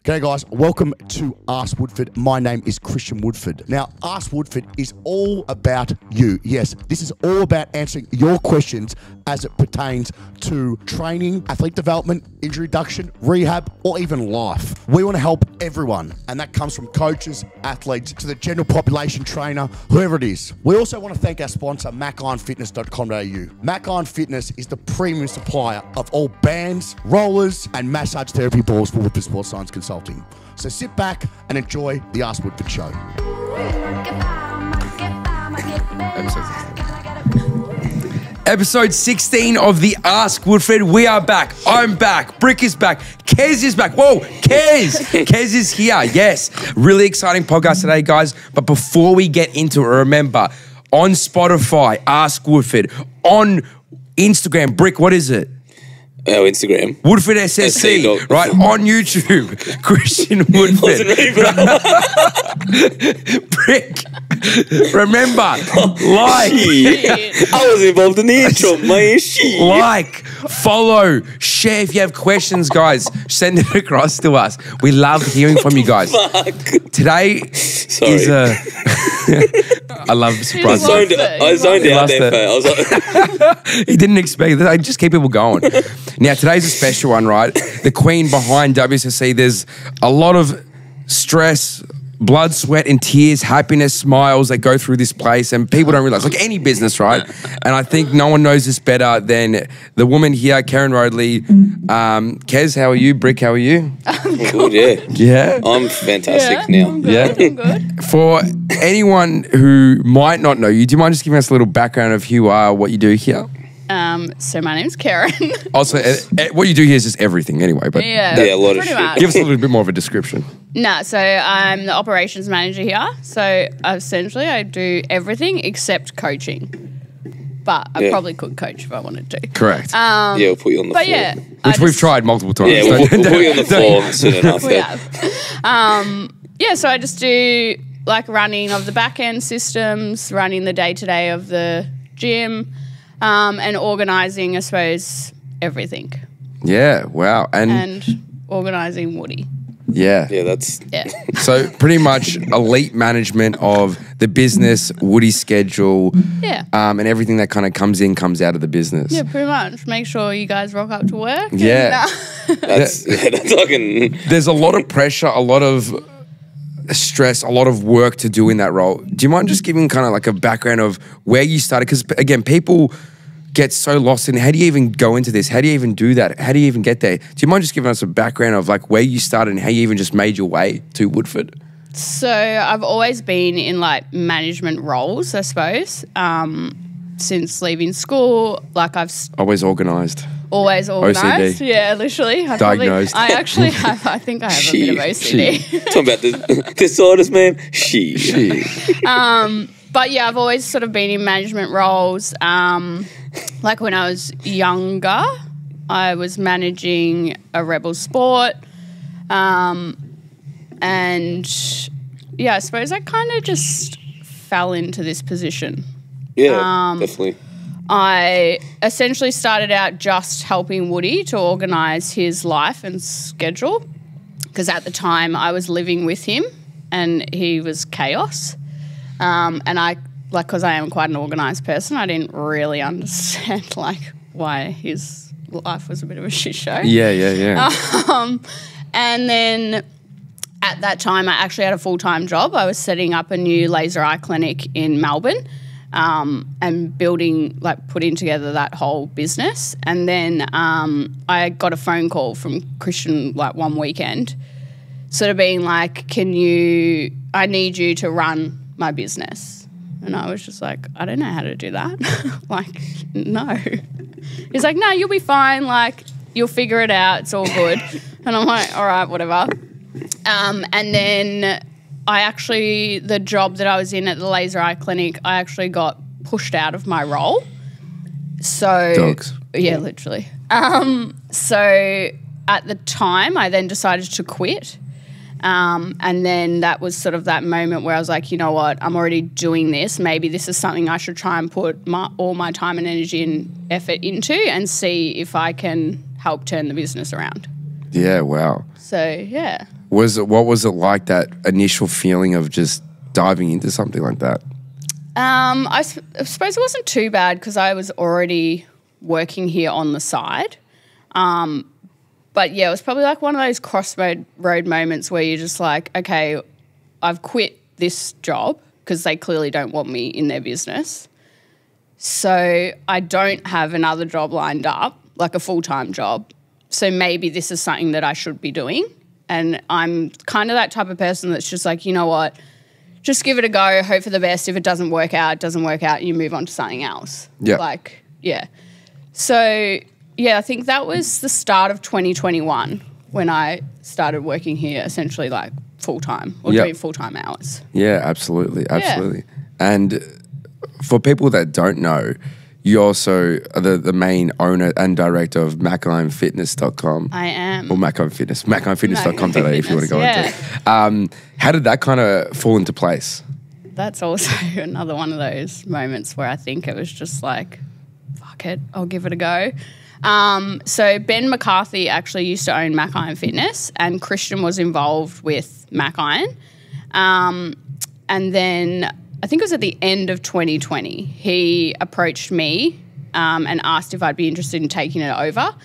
Okay, guys, welcome to Ask Woodford. My name is Christian Woodford. Now, Ask Woodford is all about you. Yes, this is all about answering your questions as it pertains to training, athlete development, injury reduction, rehab, or even life. We want to help everyone, and that comes from coaches, athletes, to the general population trainer, whoever it is. We also want to thank our sponsor, macironfitness.com.au. Mac Iron Fitness is the premium supplier of all bands, rollers, and massage therapy balls for Woodford Sports Science Consulting. So sit back and enjoy the Ask Woodford show. Episode 16 of the Ask Woodford. We are back. I'm back. Brick is back. Kez is back. Whoa, Kez. Kez is here. Yes. Really exciting podcast today, guys. But before we get into it, remember, on Spotify, Ask Woodford. On Instagram, Brick, what is it? Our Instagram. Woodford SSC, right? On YouTube, Christian Woodford. Wasn't ready for that. Brick, remember, like. I was involved in the intro, man. Shit. Like, follow, share. If you have questions, guys, send it across to us. We love hearing from you guys. Fuck. Today is a... I love surprises. I zoned out there, fam. I was like... He didn't expect that. I just keep people going. Now, today's a special one, right? The queen behind WSSC. There's a lot of stress, blood, sweat, and tears, happiness, smiles that go through this place, and people don't realize, like any business, right? And I think no one knows this better than the woman here, Kerryn Roadley. Kez, how are you? Brick, how are you? I'm good, yeah. Yeah? I'm fantastic now. I'm good, Yeah? I'm good. For anyone who might not know you, do you mind just giving us a little background of who you are, what you do here? So my name's Kerryn. Also, what you do here is just everything anyway, but Yeah, a lot of pretty shit. much. give us a little bit more of a description. So I'm the operations manager here. So essentially I do everything except coaching. But I probably could coach if I wanted to. Correct. Yeah, we'll put you on the floor. Yeah. Which we've tried multiple times. Yeah, we'll put you on the floor soon enough. We have. So I just do like running of the back end systems, running the day-to-day of the gym, and organising, I suppose, everything. Yeah, wow. And organising Woody. Yeah. Yeah, that's... Yeah. So pretty much elite management of the business, Woody schedule, Yeah. and everything that kind of comes out of the business. Yeah, pretty much. Make sure you guys rock up to work. Yeah. That's fucking... There's a lot of pressure, a lot of stress, a lot of work to do in that role. Do you mind just giving kind of like a background of where you started? Because again, people get so lost in how do you even go into this? How do you even do that? How do you even get there? Do you mind just giving us a background of like where you started and how you even just made your way to Woodford? So I've always been in like management roles, I suppose. Since leaving school, like I've Always organised. always organised. OCD. Yeah, literally. Diagnosed. I actually have, I think I have a bit of OCD. Talking about the disorders, man. Shit. But yeah, I've always sort of been in management roles. Like when I was younger, I was managing a rebel sport. And yeah, I suppose I kind of just fell into this position. Yeah, definitely. I essentially started out just helping Woody to organise his life and schedule, because at the time I was living with him and he was chaos. And I, like, because I am quite an organised person, I didn't really understand, like, why his life was a bit of a shit show. Yeah. And then at that time, I actually had a full-time job. I was setting up a new laser eye clinic in Melbourne, and building, like, putting together that whole business. And then I got a phone call from Christian, like, one weekend, sort of being like, I need you to run my business. And I was just like, I don't know how to do that. Like, no. He's like, no, you'll be fine. Like, you'll figure it out. It's all good. And I'm like, all right, whatever. And then the job that I was in at the laser eye clinic, I actually got pushed out of my role. So Dogs. Yeah, literally. So at the time, I then decided to quit. And then that was sort of that moment where I was like, you know what, I'm already doing this. Maybe this is something I should try and put all my time and energy and effort into and see if I can help turn the business around. Yeah, wow. So, yeah. What was it like, that initial feeling of just diving into something like that? I suppose it wasn't too bad because I was already working here on the side. But yeah, it was probably like one of those crossroad moments where you're just like, okay, I've quit this job because they clearly don't want me in their business. So I don't have another job lined up, like a full-time job. So maybe this is something that I should be doing. And I'm kind of that type of person that's just like, you know what, just give it a go, hope for the best. If it doesn't work out, you move on to something else. Yeah. Like, yeah. So, yeah, I think that was the start of 2021 when I started working here essentially like full-time or doing full-time hours. Yeah, absolutely. Absolutely. And for people that don't know, you also are the main owner and director of MacineFitness.com. I am. Or Macine Fitness. MacineFitness.com today if you want to go yeah. into it. How did that kind of fall into place? That's also another one of those moments where I think it was just like, fuck it, I'll give it a go. So Ben McCarthy actually used to own Macine Fitness, and Christian was involved with Macine. And then I think it was at the end of 2020, he approached me and asked if I'd be interested in taking it over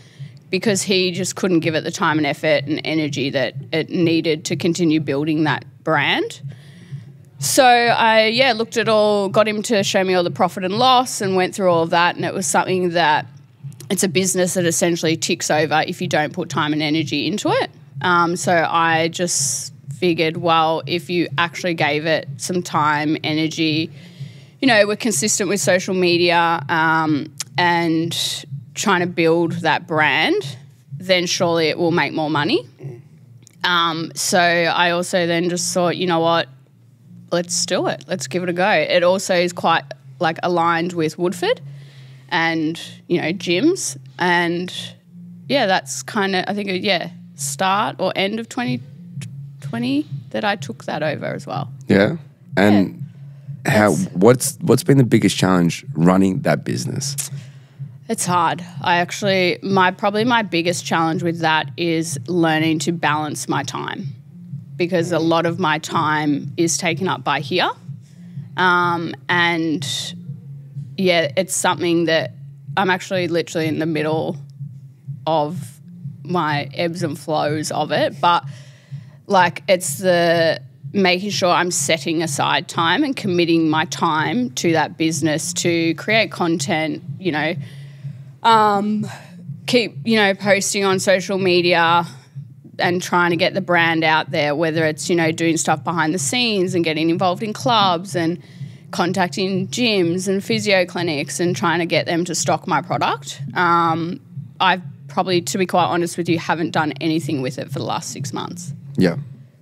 because he just couldn't give it the time and effort and energy that it needed to continue building that brand. So I, looked at all, got him to show me all the profit and loss and went through all of that, and it was something that it's a business that essentially ticks over if you don't put time and energy into it. So I just figured, well, if you actually gave it some time, energy, we're consistent with social media and trying to build that brand, then surely it will make more money. So I also then just thought, you know what, let's do it. Let's give it a go. It also is quite like aligned with Woodford and, gyms. And that's kind of, I think, start or end of 2020 that I took that over as well. Yeah. And what's been the biggest challenge running that business? It's hard. Probably my biggest challenge with that is learning to balance my time, because a lot of my time is taken up by here. It's something that I'm actually literally in the middle of my ebbs and flows of it. But like, it's the making sure I'm setting aside time and committing my time to that business to create content, keep, posting on social media and trying to get the brand out there, whether it's, doing stuff behind the scenes and getting involved in clubs and contacting gyms and physio clinics and trying to get them to stock my product. I've probably, to be quite honest with you, haven't done anything with it for the last 6 months. Yeah.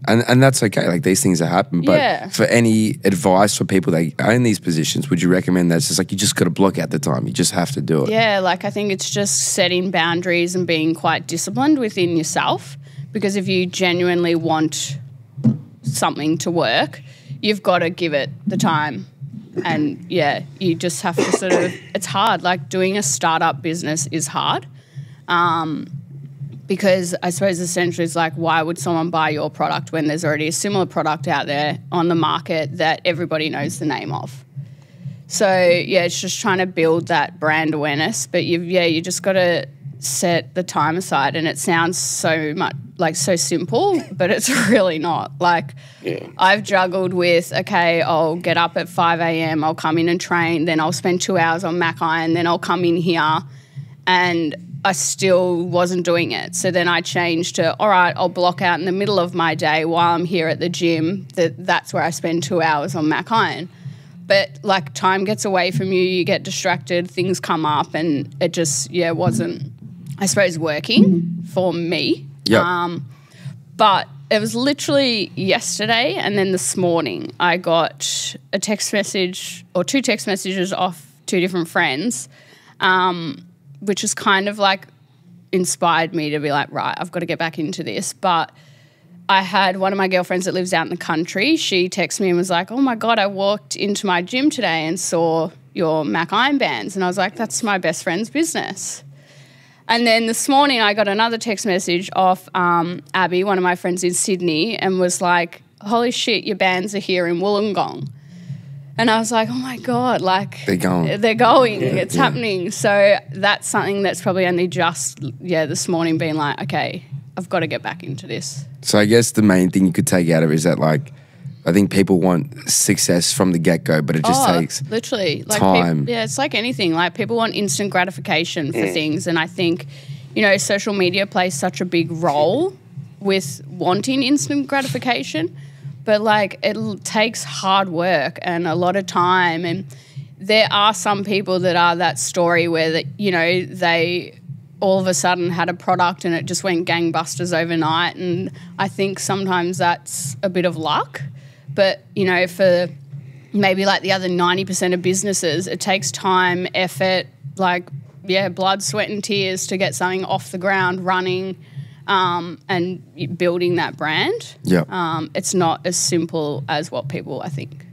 And that's okay. Like, these things that happen. But for any advice for people that are in these positions, would you recommend that it's just like you just got to block out the time? You just have to do it. Yeah, like I think it's just setting boundaries and being quite disciplined within yourself, because if you genuinely want something to work, you've got to give it the time. And you just have to sort of, it's hard. Like, doing a startup business is hard. Because I suppose essentially it's like, why would someone buy your product when there's already a similar product out there on the market that everybody knows the name of? So, it's just trying to build that brand awareness. But you just got to set the time aside. And it sounds so much like so simple, but it's really not. Like, I've juggled with, okay, I'll get up at 5 a.m, I'll come in and train, then I'll spend 2 hours on Macine, then I'll come in here, and I still wasn't doing it. So then I changed to, all right, I'll block out in the middle of my day while I'm here at the gym. That's where I spend 2 hours on Macine. But like, time gets away from you, you get distracted, things come up, and it just, wasn't, I suppose, working for me. Yeah. But it was literally yesterday and then this morning I got a text message or 2 text messages off 2 different friends, which has kind of like inspired me to be like, right, I've got to get back into this. But I had one of my girlfriends that lives out in the country. She texted me and was like, oh my God, I walked into my gym today and saw your Macine bands. And I was like, that's my best friend's business. And then this morning I got another text message off Abby, one of my friends in Sydney, and was like, holy shit, your bands are here in Wollongong. And I was like, oh my God, like They're going. They're going. It's happening. So that's something that's probably only just, this morning being like, okay, I've got to get back into this. So I guess the main thing you could take out of it is that, like, I think people want success from the get-go, but it just takes literally time. It's like anything. Like, people want instant gratification for things. And I think, social media plays such a big role with wanting instant gratification. But, like, it takes hard work and a lot of time. And there are some people that are that story where, they all of a sudden had a product and it just went gangbusters overnight. And I think sometimes that's a bit of luck. But, for maybe like the other 90% of businesses, it takes time, effort, blood, sweat and tears to get something off the ground running. And building that brand. Yeah. It's not as simple as what people, I think,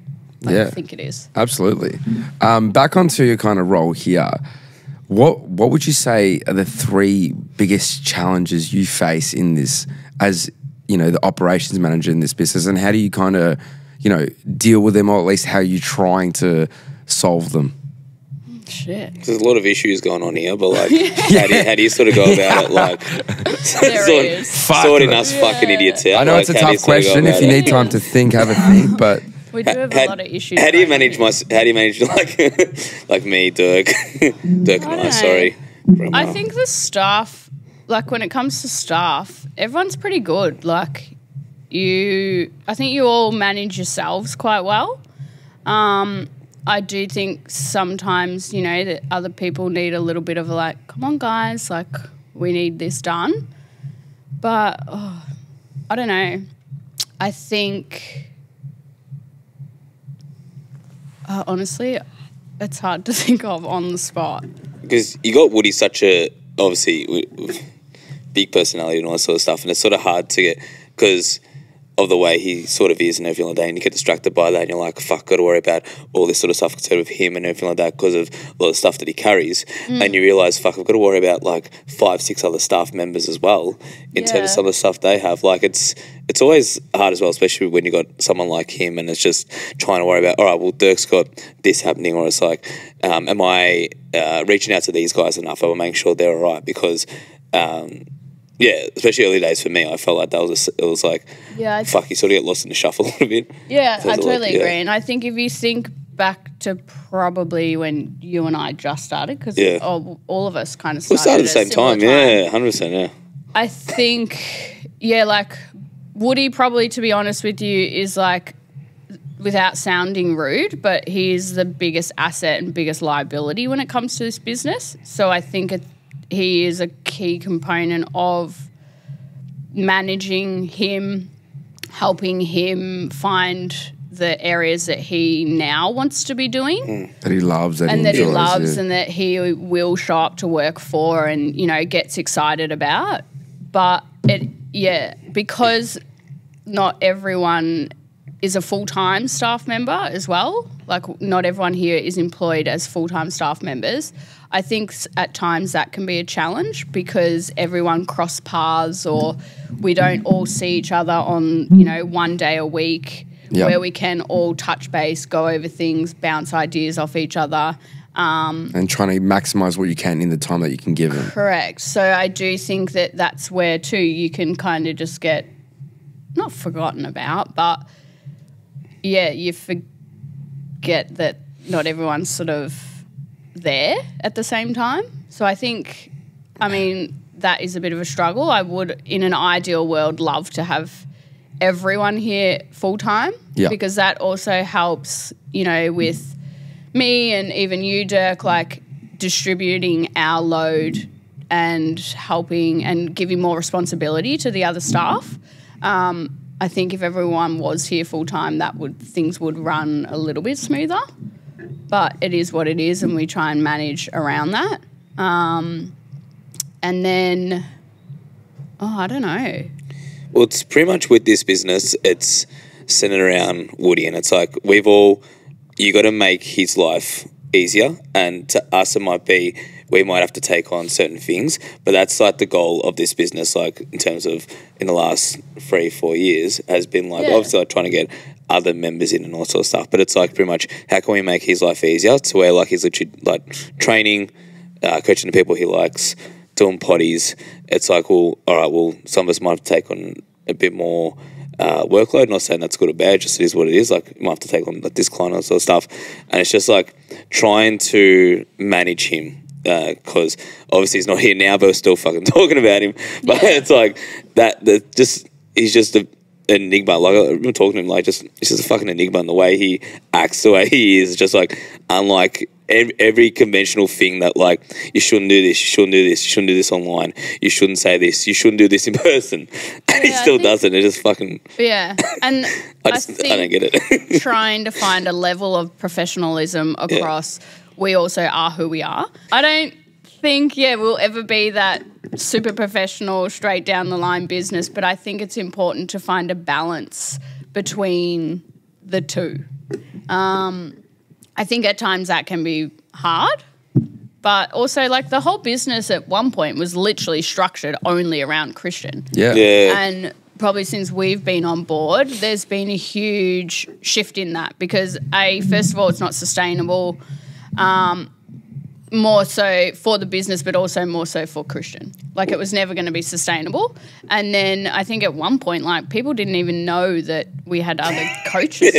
think it is. Absolutely. Back onto your kind of role here, what would you say are the 3 biggest challenges you face in this as, the operations manager in this business, and how do you kind of, deal with them, or at least how are you trying to solve them? Shit. There's a lot of issues going on here, but like, how do you sort of go about it? Like, sorting us fucking idiots out. I know like, it's a tough question. If you need time to think, have a think. But we do have a lot of issues. How do you manage like me, Dirk, and I? Sorry. I think the staff, like when it comes to staff, everyone's pretty good. Like I think you all manage yourselves quite well. I do think sometimes, that other people need a little bit of like, come on, guys, like we need this done. But I don't know. I think, honestly, it's hard to think of on the spot. Because you got Woody, such a, obviously, big personality and all that sort of stuff, and it's sort of hard to get, because of the way he sort of is and everything like that, and you get distracted by that and you're like, fuck, got to worry about all this sort of stuff instead of him and everything like that because of a lot of stuff that he carries. And you realise, fuck, I've got to worry about like 5-6 other staff members as well in terms of some of the stuff they have. Like it's always hard as well, especially when you got someone like him and it's just trying to worry about, all right, well, Dirk's got this happening, or it's like, am I reaching out to these guys enough? I will make sure they're all right because especially early days for me, I felt like it was like, fuck, you sort of get lost in the shuffle a little bit. Yeah, I totally agree. And I think if you think back to probably when you and I just started, because all of us kind of started at the same time. Yeah, 100%, yeah. I think, like Woody probably, to be honest with you, is like, without sounding rude, but he is the biggest asset and biggest liability when it comes to this business. So I think he is a key component of managing him, helping him find the areas that he now wants to be doing. That he loves, that and he enjoys. That he loves and that he will show up to work for and, gets excited about. But, because not everyone is a full-time staff member as well. Like, not everyone here is employed as full-time staff members. I think at times that can be a challenge because everyone cross paths or we don't all see each other on, one day a week where we can all touch base, go over things, bounce ideas off each other. And trying to maximise what you can in the time that you can give them. Correct. So I do think that that's where, too, you can kind of just get, not forgotten about, but, you forget that not everyone's sort of there at the same time. So I think, that is a bit of a struggle. I would, in an ideal world, love to have everyone here full-time because that also helps, with me and even you, Dirk, like distributing our load and helping and giving more responsibility to the other staff. I think if everyone was here full-time, things would run a little bit smoother. But it is what it is, and we try and manage around that. And then, I don't know. Well, it's pretty much with this business, it's centered around Woody, and it's like you got to make his life easier. And to us, it might be we might have to take on certain things, but that's like the goal of this business, like in terms of in the last 3-4 years has been like obviously like trying to get other members in and all sort of stuff, but it's like pretty much how can we make his life easier to where like he's literally like training, coaching the people he likes, doing potties. It's like, well, all right, well, some of us might have to take on a bit more workload. Not saying that's good or bad, just it is what it is. Like you might have to take on like this client and sort of stuff, and it's just like trying to manage him because obviously he's not here now, but we're still fucking talking about him. But it's like he's just an enigma. Like I remember talking to him, like he's just a fucking enigma, and the way he acts, the way he is, just like unlike every conventional thing that like you shouldn't do this, you shouldn't do this, you shouldn't do this online, you shouldn't say this, you shouldn't do this in person, and he still doesn't. It just fucking and I don't get it. Trying to find a level of professionalism across. We also are who we are. I don't think we'll ever be that super professional, straight down the line business, but I think it's important to find a balance between the two. I think at times that can be hard, but also like the whole business at one point was literally structured only around Christian. Yeah. And probably since we've been on board, there's been a huge shift in that because first of all, it's not sustainable. More so for the business, but also more so for Christian. Like it was never going to be sustainable. And then I think at one point, like people didn't even know that we had other coaches.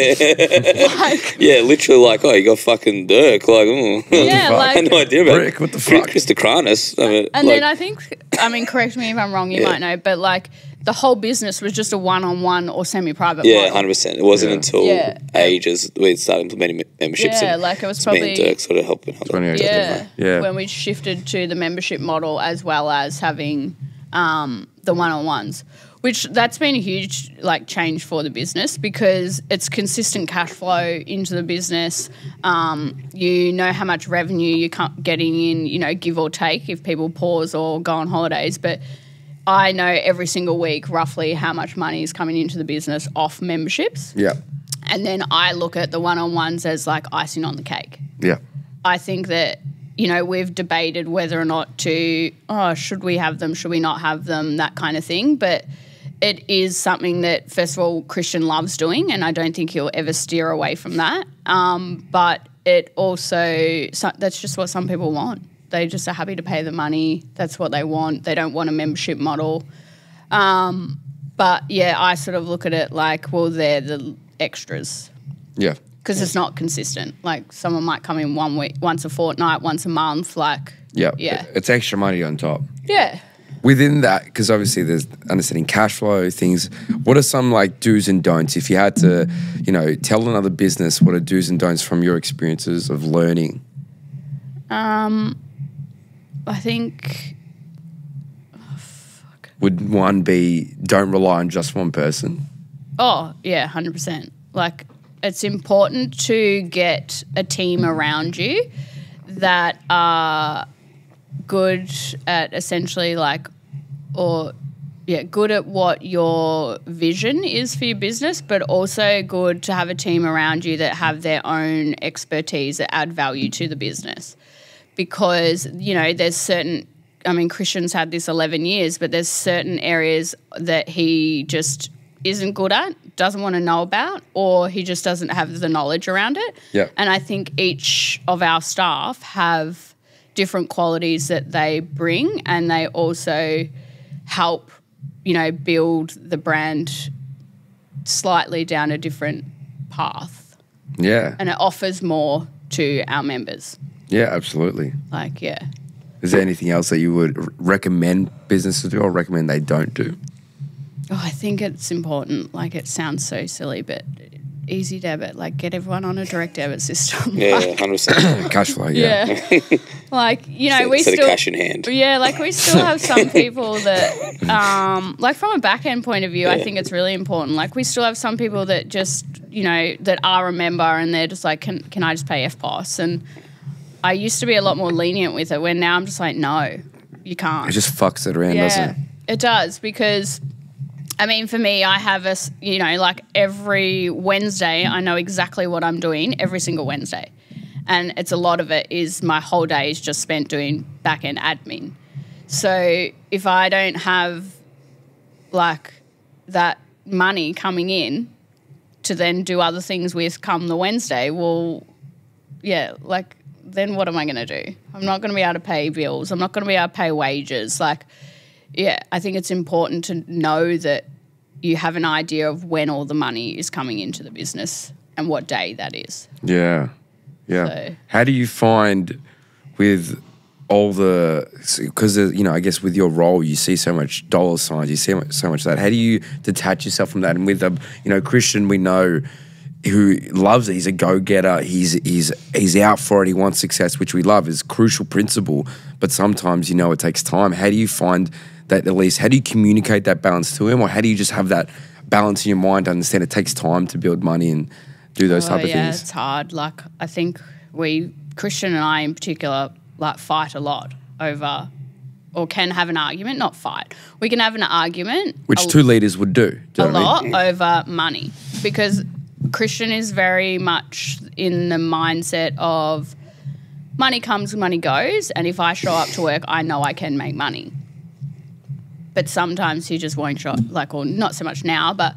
Literally like, oh, you got fucking Dirk. Like, I had no idea about Rick, what the fuck? Mr. Kranis. Then I think, correct me if I'm wrong, you might know, but like the whole business was just a one-on-one or semi-private model. 100%. It wasn't until ages we started implementing memberships. Yeah, like it was probably me and Dirk sort of helping. When we shifted to the membership model as well as having the one-on-ones, which that's been a huge like change for the business because it's consistent cash flow into the business. You know how much revenue you're getting in, give or take if people pause or go on holidays, but I know every single week roughly how much money is coming into the business off memberships. Yeah. And then I look at the one-on-ones as like icing on the cake. Yeah. I think that, we've debated whether or not should we have them, should we not have them, that kind of thing. But it is something that, first of all, Christian loves doing, and I don't think he'll ever steer away from that. But it also, that's just what some people want. They just are happy to pay the money. That's what they want. They don't want a membership model. But, I sort of look at it like, well, they're the extras. Yeah. Because it's not consistent. Like, someone might come in 1 week, once a fortnight, once a month, Yeah. It's extra money on top. Yeah. Within that, because obviously there's understanding cash flow, things, what are some like do's and don'ts? If you had to, tell another business what are do's and don'ts from your experiences of learning? I think, would one be don't rely on just one person? Oh, yeah, 100%. Like, it's important to get a team around you that are good at essentially good at what your vision is for your business, but also good to have a team around you that have their own expertise that add value to the business. Because, there's certain, Christian's had this 11 years, but there's certain areas that he just isn't good at, doesn't want to know about, or he just doesn't have the knowledge around it. Yeah. And I think each of our staff have different qualities that they bring, and they also help, build the brand slightly down a different path. Yeah. And it offers more to our members. Yeah, absolutely. Is there anything else that you would recommend businesses do or recommend they don't do? Oh, I think it's important. Like, it sounds so silly, but easy debit, get everyone on a direct debit system. Yeah, 100%. Cash flow, yeah. We still cash in hand. Yeah, we still have some people that, from a back end point of view, I think it's really important. We still have some people that just, that are a member and they're just like, can I just pay FPOS? And I used to be a lot more lenient with it, when now I'm just like, no, you can't. It just fucks it around, doesn't it? It does, because for me, I have every Wednesday, I know exactly what I'm doing every single Wednesday. And it's a lot of it is my whole day is just spent doing back-end admin. So if I don't have like that money coming in to then do other things with come the Wednesday, well, yeah, like then what am I going to do? I'm not going to be able to pay bills. I'm not going to be able to pay wages. Like, yeah, I think it's important to know that you have an idea of when all the money is coming into the business and what day that is. Yeah. Yeah. So- How do you find with all the, because, you know, I guess with your role, you see so much dollar signs, you see so much of that. How do you detach yourself from that? And with, you know, Christian, we know who loves it. He's a go-getter. He's out for it. He wants success, which we love, is crucial principle. But sometimes, you know, it takes time. How do you find that, at least, how do you communicate that balance to him? Or how do you just have that balance in your mind to understand it takes time to build money and do those type of yeah, things? it's hard. Like, I think Christian and I in particular, like, fight a lot over, or can have an argument, not fight. We can have an argument. Which two leaders would do. Do you a know what I mean? lot over money, because Christian is very much in the mindset of money comes, money goes, and if I show up to work, I know I can make money. But sometimes he just won't show, like, or not so much now, but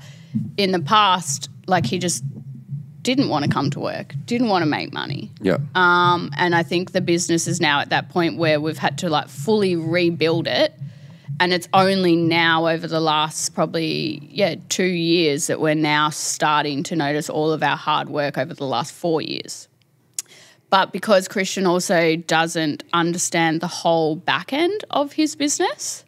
in the past, like, he just didn't want to come to work, didn't want to make money. Yeah. And I think the business is now at that point where we've had to, like, fully rebuild it. And it's only now over the last probably, 2 years that we're now starting to notice all of our hard work over the last 4 years. But because Christian also doesn't understand the whole back end of his business,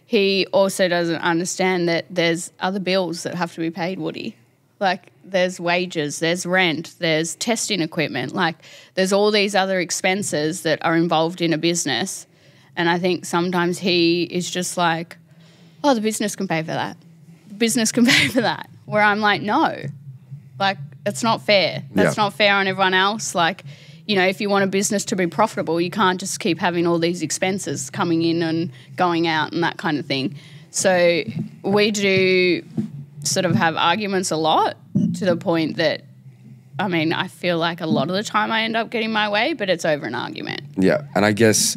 he also doesn't understand that there's other bills that have to be paid, Woody. Like, there's wages, there's rent, there's testing equipment. Like, there's all these other expenses that are involved in a business. And I think sometimes he is just like, oh, the business can pay for that. The business can pay for that. Where I'm like, no. Like, it's not fair. That's not fair on everyone else. Like, you know, if you want a business to be profitable, you can't just keep having all these expenses coming in and going out and that kind of thing. So we do sort of have arguments a lot, to the point that, I mean, I feel like a lot of the time I end up getting my way, but it's over an argument. Yeah. And I guess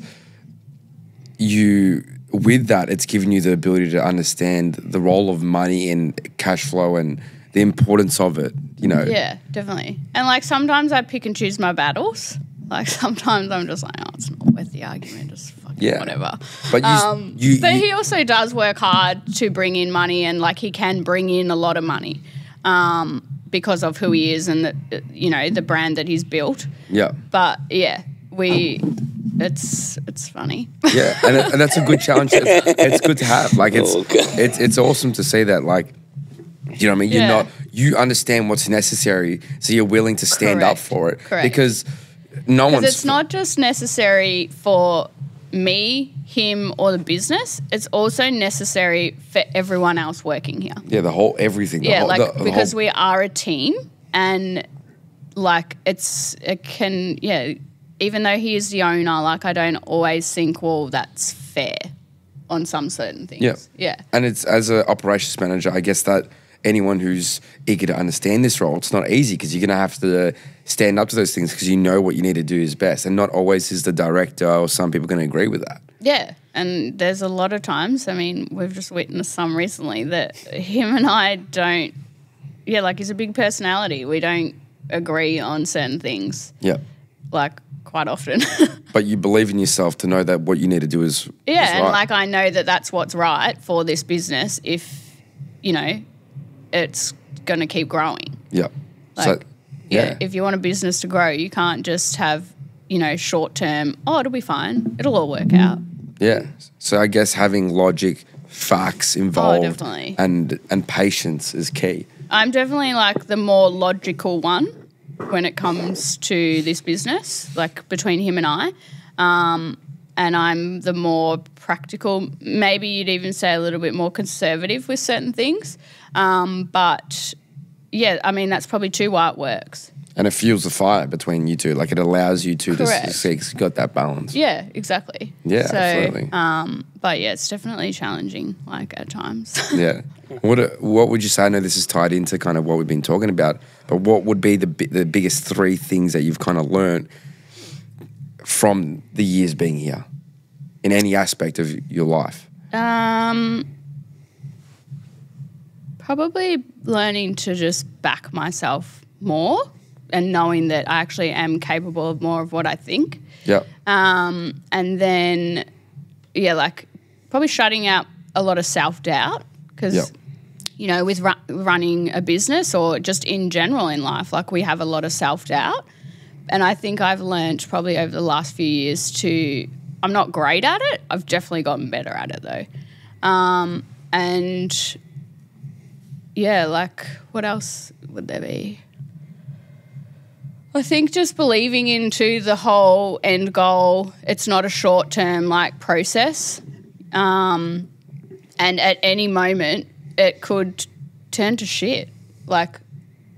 with that, it's given you the ability to understand the role of money and cash flow and the importance of it, you know. Yeah, definitely. And, like, sometimes I pick and choose my battles. Like, sometimes I'm just like, oh, it's not worth the argument, just fucking whatever. But but he also does work hard to bring in money, and, like, he can bring in a lot of money because of who he is and, the brand that he's built. Yeah. But, yeah, it's funny. Yeah, and that's a good challenge. It's good to have. Like, it's awesome to see that, like, you know what I mean? Yeah. You understand what's necessary, so you're willing to stand up for it. Correct. Because it's not just necessary for me, him, or the business. It's also necessary for everyone else working here. Yeah, everything. Because we are a team, and, like, even though he is the owner, like, I don't always think, well, that's fair on some certain things. Yeah. Yeah. And it's, as an operations manager, I guess that anyone who's eager to understand this role, it's not easy, because you're going to have to stand up to those things, because you know what you need to do is best. And not always is the director or some people going to agree with that. Yeah. And there's a lot of times, I mean, we've just witnessed some recently that him and I don't, like, he's a big personality. We don't agree on certain things. Yeah. Like, quite often. But you believe in yourself to know that what you need to do is right. And, like, I know that that's what's right for this business if, it's going to keep growing. Yeah. Like, if you want a business to grow, you can't just have, short term, oh, it'll be fine. It'll all work out. Yeah. So I guess having logic, facts involved definitely. and patience is key. I'm definitely, like, the more logical one when it comes to this business, like, between him and I. And I'm the more practical, maybe you'd even say a little bit more conservative with certain things. But, yeah, I mean, that's probably too why it works. And it fuels the fire between you two. Like it allows you two Correct. to succeed 'cause you got that balance. Yeah, exactly. Yeah, so, absolutely. But yeah, it's definitely challenging, like at times. Yeah. What would you say? I know this is tied into kind of what we've been talking about, but what would be the biggest 3 things that you've kind of learned from the years being here in any aspect of your life? Probably learning to just back myself more and knowing that I actually am capable of more of what I think. Yeah. And then, yeah, like probably shutting out a lot of self-doubt because, Yep. you know, with running a business or just in general in life, like we have a lot of self-doubt. And I think I've learned probably over the last few years I'm not great at it. I've definitely gotten better at it though. And yeah, like what else would there be? I think just believing into the whole end goal. It's not a short-term like process. And at any moment it could turn to shit. Like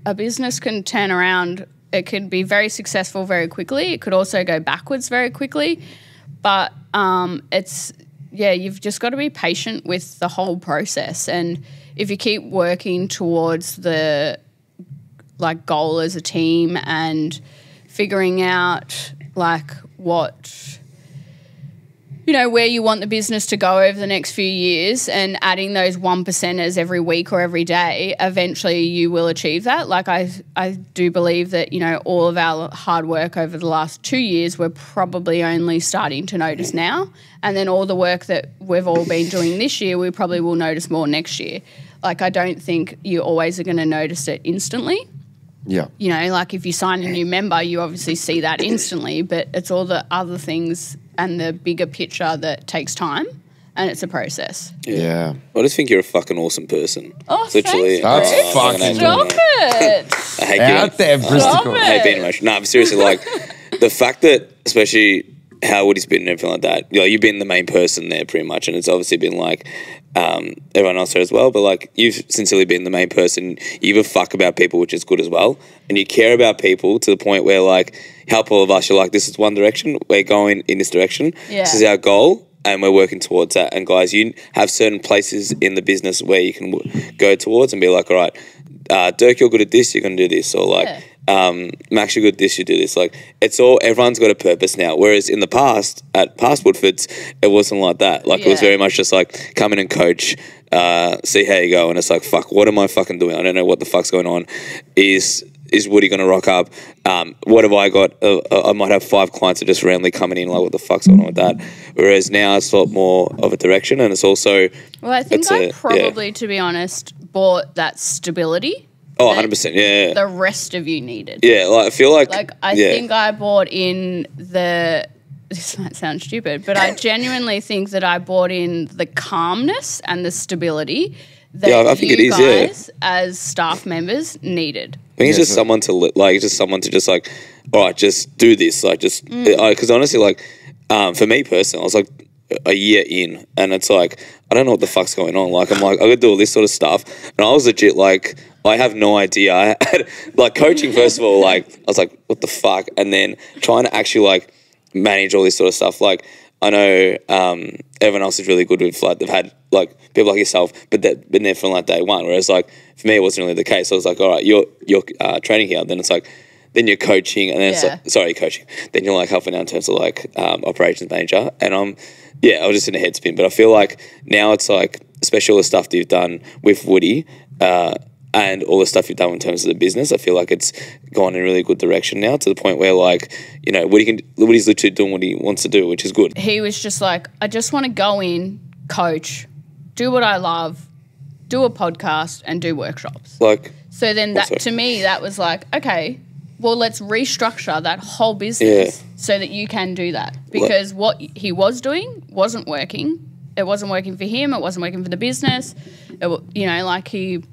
a business can turn around. It could be very successful very quickly. It could also go backwards very quickly. But you've just got to be patient with the whole process. And if you keep working towards the like goal as a team and figuring out like what, you know, where you want the business to go over the next few years and adding those 1%ers every week or every day, eventually you will achieve that. Like I do believe that, you know, all of our hard work over the last 2 years, we're probably only starting to notice now. And then all the work that we've all been doing this year, we probably will notice more next year. Like I don't think you always are going to notice it instantly. Yeah. You know, like if you sign a new member, you obviously see that instantly, but it's all the other things and the bigger picture that takes time, and it's a process. Yeah. I just think you're a fucking awesome person. Oh, literally. thanks, That's fucking Stop it. I hate out there, Stop Bristicle. I hate being emotional. No, but seriously, like the fact that, especially how Woody's been and everything like that, you know, you've been the main person there pretty much, and it's obviously been like everyone else there as well, but like you've sincerely been the main person. You give a fuck about people, which is good as well, and you care about people to the point where like help all of us. You're like, this is one direction, we're going in this direction. Yeah. This is our goal, and we're working towards that. And guys, you have certain places in the business where you can go towards and be like, all right, Dirk, you're good at this, you're going to do this, or like. Yeah. Max, you're good at this, you do this. Like, it's all, everyone's got a purpose now. Whereas in the past, at past Woodfords, it wasn't like that. Like, it was Yeah. very much just like, come in and coach, see how you go. And it's like, fuck, what am I fucking doing? I don't know what the fuck's going on. Is Woody going to rock up? What have I got? I might have 5 clients that are just randomly coming in, like, what the fuck's going on with that? Whereas now it's a lot more of a direction, and it's also... Well, I think I probably, to be honest, bought that stability. Oh, 100%, yeah. The rest of you needed. Yeah, like, I feel like... Like, I think I bought in this might sound stupid, but I genuinely think that I bought in the calmness and the stability that I think you it is, guys as staff members needed. I think it's just someone to like, just someone to just like, all right, just do this, like, just because honestly, like, for me personally, I was like a year in, and it's like I don't know what the fuck's going on. Like, I'm like, I gotta do all this sort of stuff, and I was legit like, I have no idea. I had, like, coaching first of all, like, I was like, what the fuck, and then trying to actually like manage all this sort of stuff. Like, I know everyone else is really good with, like, they've had like people like yourself, but they've been there from like day one. Whereas like for me, it wasn't really the case. So I was like, all right, you're training here. Then it's like, then you're coaching, and then it's like, sorry, coaching. Then you're like helping out in terms of like operations manager, and I was just in a head spin. But I feel like now it's like, especially all the stuff that you've done with Woody, and all the stuff you've done in terms of the business, I feel like it's gone in a really good direction now, to the point where, like, you know, Woody's literally doing what he wants to do, which is good. He was just like, I just want to go in, coach, do what I love, do a podcast, and do workshops. Like, so then that, to me, that was like, okay, well, let's restructure that whole business so that you can do that. Because what he was doing wasn't working. It wasn't working for him. It wasn't working for the business. You know, like, he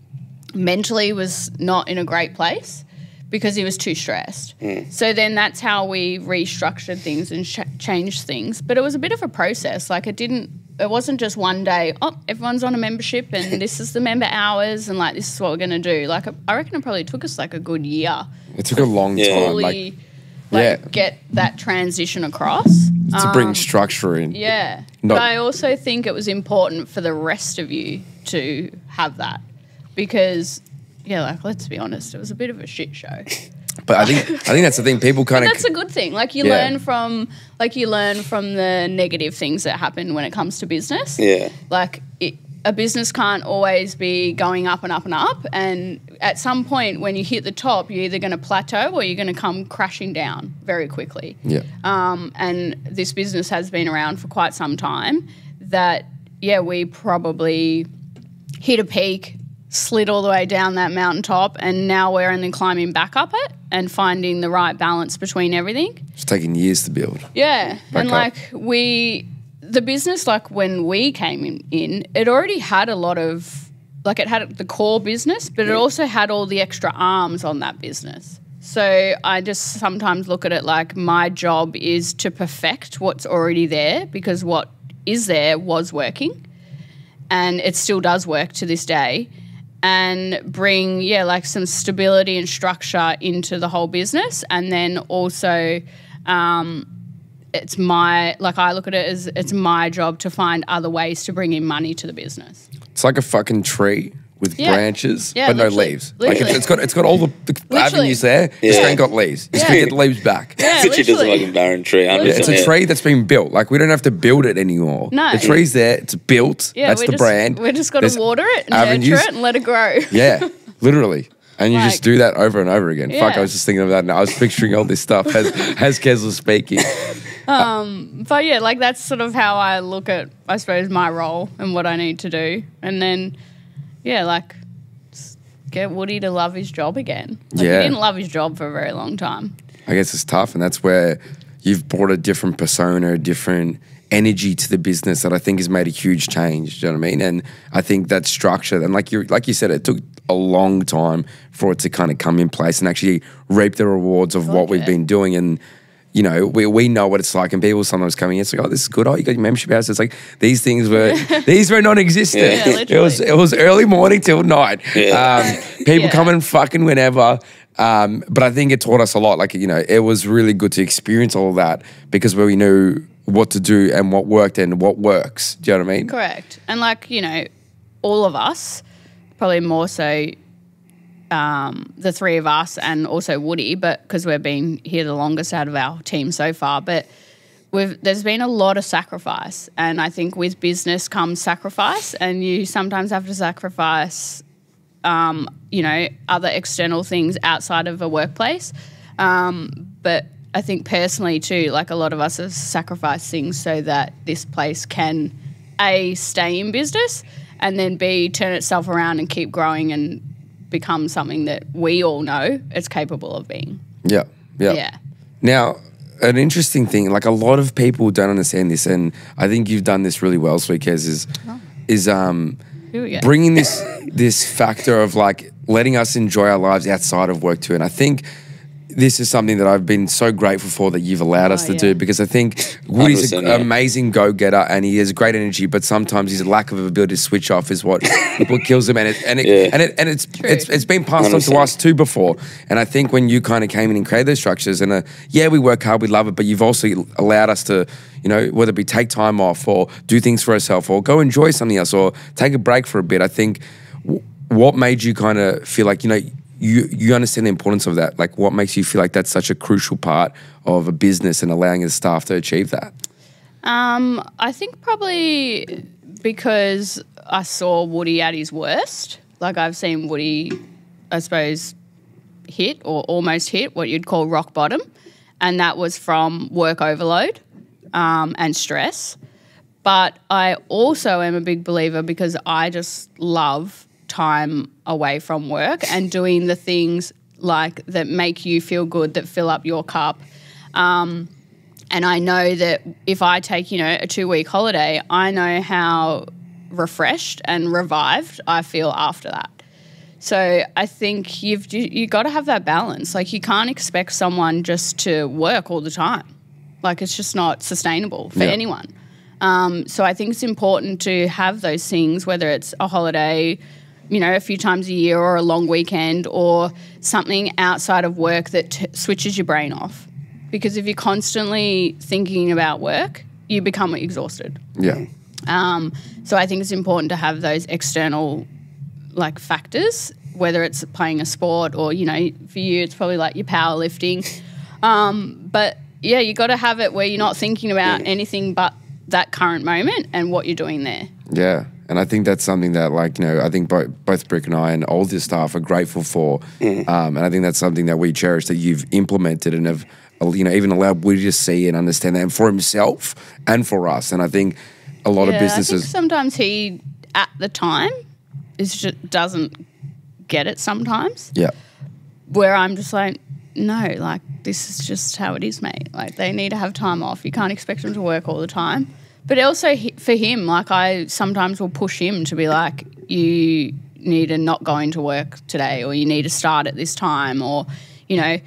mentally was not in a great place because he was too stressed. So then that's how we restructured things and changed things. But it was a bit of a process. Like, it it wasn't just one day, oh, everyone's on a membership and this is the member hours and like this is what we're going to do. Like I reckon it probably took us like a good year. It took a long time. Fully, get that transition across. To bring structure in. Yeah. But I also think it was important for the rest of you to have that because, yeah, like let's be honest, it was a bit of a shit show. But I think that's the thing. People kind of that's a good thing. Like you learn from the negative things that happen when it comes to business. Yeah. Like a business can't always be going up and up and up. And at some point when you hit the top, you're either going to plateau or you're going to come crashing down very quickly. Yeah. And this business has been around for quite some time. That we probably hit a peak, slid all the way down that mountaintop, and now we're only climbing back up it and finding the right balance between everything. It's taken years to build. Yeah. Back and up. like the business, like when we came in, it already had a lot of, like it had the core business, but it also had all the extra arms on that business. So I just sometimes look at it like my job is to perfect what's already there because what is there was working and it still does work to this day. And bring, like some stability and structure into the whole business. And then also it's I look at it as it's my job to find other ways to bring in money to the business. It's like a fucking tree with branches, but no leaves. Literally. Like it's got all the avenues there. Just ain't got leaves. You just gotta get the leaves back. Yeah, It's just a fucking barren tree. It's a tree that's been built. Like we don't have to build it anymore. No. The tree's there. It's built. Yeah, that's the brand. We just got There's to water it and nurture it and let it grow. Yeah, literally. And you Like- just do that over and over again. Fuck, Yeah. I was just thinking of that and I was picturing all this stuff as Kez was speaking. But yeah, like that's sort of how I look at, I suppose, my role and what I need to do. And then, like just get Woody to love his job again. Like, Yeah. He didn't love his job for a very long time. I guess it's tough, and that's where you've brought a different persona, a different energy to the business that I think has made a huge change. Do you know what I mean? And I think that structure, and like you said, it took a long time for it to kind of come in place and actually reap the rewards of what we've been doing. And you know, we know what it's like, and people sometimes come in, it's like, oh, this is good. Oh, you got your membership house. It's like these things were non-existent. Yeah, it was early morning till night. Yeah. People coming fucking whenever. But I think it taught us a lot. Like, you know, it was really good to experience all of that because we knew what to do and what worked and what works. Do you know what I mean? Correct. And like, you know, all of us, probably more so the three of us and also Woody, but because we've been here the longest out of our team so far, but there's been a lot of sacrifice. And I think with business comes sacrifice, and you sometimes have to sacrifice you know, other external things outside of a workplace. But I think personally too, like a lot of us have sacrificed things so that this place can A, stay in business, and then B, turn itself around and keep growing and become something that we all know it's capable of being. Yeah. Now, an interesting thing, like a lot of people don't understand this, and I think you've done this really well, Sweet Kez, is Here we go. bringing this factor of like letting us enjoy our lives outside of work too. And I think this is something that I've been so grateful for that you've allowed us to do, because I think Woody's an amazing go-getter and he has great energy, but sometimes his lack of ability to switch off is what kills him. And it's been passed on to us too before. And I think when you kind of came in and created those structures, and we work hard, we love it, but you've also allowed us to, you know, whether it be take time off or do things for ourselves or go enjoy something else or take a break for a bit. I think what made you kind of feel like, you know, you understand the importance of that? Like, what makes you feel like that's such a crucial part of a business and allowing the staff to achieve that? I think probably because I saw Woody at his worst. Like, I've seen Woody, I suppose, hit or almost hit what you'd call rock bottom, and that was from work overload and stress. But I also am a big believer because I just love time away from work and doing the things like that make you feel good, that fill up your cup. And I know that if I take, you know, a 2-week holiday, I know how refreshed and revived I feel after that. So I think you got to have that balance. Like, you can't expect someone just to work all the time. Like, it's just not sustainable for anyone. So I think it's important to have those things, whether it's a holiday, you know, a few times a year, or a long weekend, or something outside of work that switches your brain off. Because if you're constantly thinking about work, you become exhausted. Yeah. So I think it's important to have those external like factors, whether it's playing a sport or, you know, for you it's probably like your powerlifting. But yeah, you got to have it where you're not thinking about anything but that current moment and what you're doing there. Yeah. And I think that's something that, like, you know, I think both Brick and I and all the staff are grateful for. And I think that's something that we cherish, that you've implemented and have, you know, even allowed Woody to see and understand that, and for himself and for us. And I think a lot of businesses... I think sometimes he, at the time, just doesn't get it sometimes. Yeah. Where I'm just like, no, like, this is just how it is, mate. Like, they need to have time off. You can't expect them to work all the time. But also for him, like, I sometimes will push him to be like, you need to not go into work today, or you need to start at this time, or, you know...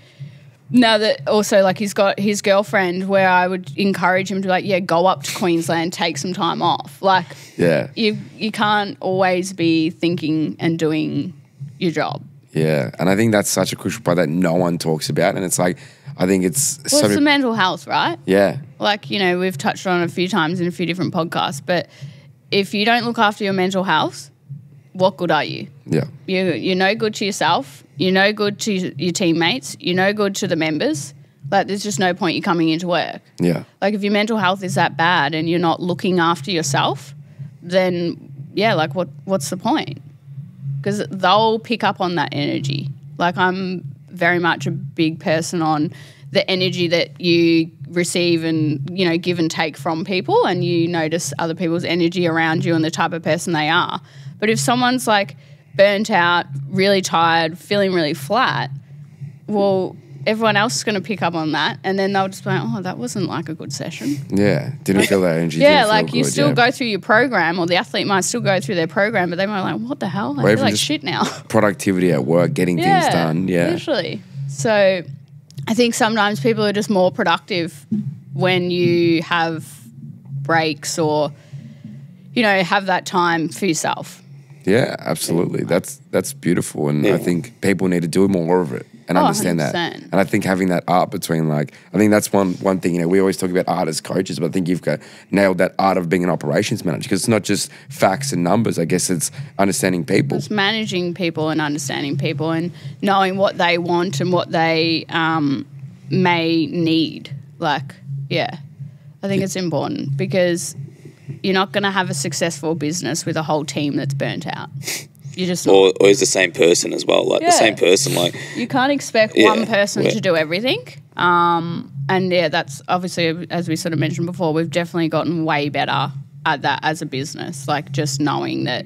Now that also, like, he's got his girlfriend, where I would encourage him to, like, yeah, go up to Queensland, take some time off. Like, Yeah. you can't always be thinking and doing your job. Yeah. And I think that's such a crucial part that no one talks about. And it's like, I think it's... Well, it's the mental health, right? Yeah. Like, you know, we've touched on it a few times in a few different podcasts, but if you don't look after your mental health, what good are you? Yeah. You're no good to yourself. You're no good to your teammates. You're no good to the members. Like, there's just no point you coming into work. Yeah. Like, if your mental health is that bad and you're not looking after yourself, then, yeah, like, what's the point? Because they'll pick up on that energy. Like, I'm very much a big person on the energy that you receive and, you know, give and take from people, and you notice other people's energy around you and the type of person they are. But if someone's, like, burnt out, really tired, feeling really flat, well, everyone else is going to pick up on that, and then they'll just be like, oh, that wasn't like a good session. Yeah. Didn't feel that energy. Yeah, didn't like, feel you good, still yeah. go through your program, or the athlete might still go through their program, but they might be like, what the hell? I Or feel even like just shit now. Productivity at work, getting things done. Yeah. Literally. So I think sometimes people are just more productive when you have breaks, or, you know, have that time for yourself. Yeah, absolutely. That's beautiful, and I think people need to do more of it and understand 100%. that. And I think having that art between, like, I think that's one thing. You know, we always talk about art as coaches, but I think you've nailed that art of being an operations manager, because it's not just facts and numbers. I guess it's understanding people. It's managing people and understanding people and knowing what they want and what they may need. Like, yeah, I think it's important, because you're not going to have a successful business with a whole team that's burnt out. You just not. Or is the same person as well. Like, the same person, like... You can't expect one person to do everything. And, yeah, that's obviously, as we sort of mentioned before, we've definitely gotten way better at that as a business, like, just knowing that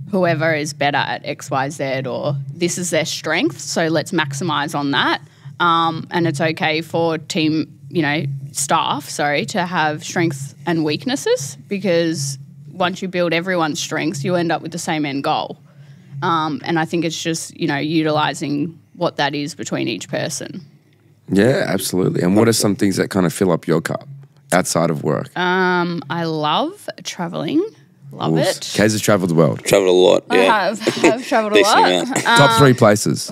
whoever is better at X, Y, Z, or this is their strength, so let's maximise on that. And it's okay for team, you know, staff, to have strengths and weaknesses, because once you build everyone's strengths, you end up with the same end goal. And I think it's just, you know, utilising what that is between each person. Yeah, absolutely. And what are some things that kind of fill up your cup outside of work? I love travelling. Love it. Kaz has travelled the world. Travelled a lot, yeah. I've travelled a lot. Top 3 places.